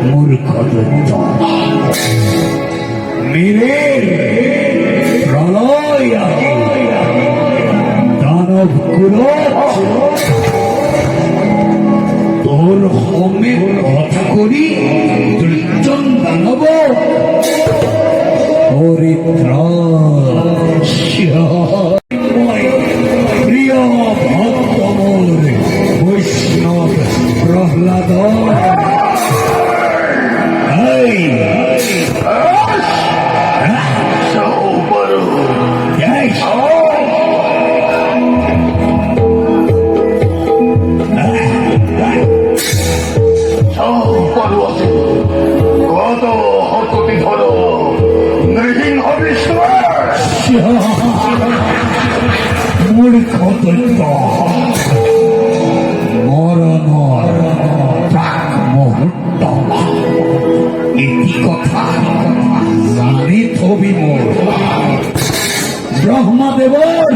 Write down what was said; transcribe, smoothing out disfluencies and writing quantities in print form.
মূর্খ মেরে প্রলয় দানব তোর হোমে কথা করি দুর্জন দানব প্রিয় ভক্ত মোর বৈষ্ণব প্রহ্লাদ মূর্খ দৈত্য মরণ প্রাক মুহূর্ত এটি কথা জানি থবি মোর ব্রহ্মদেবর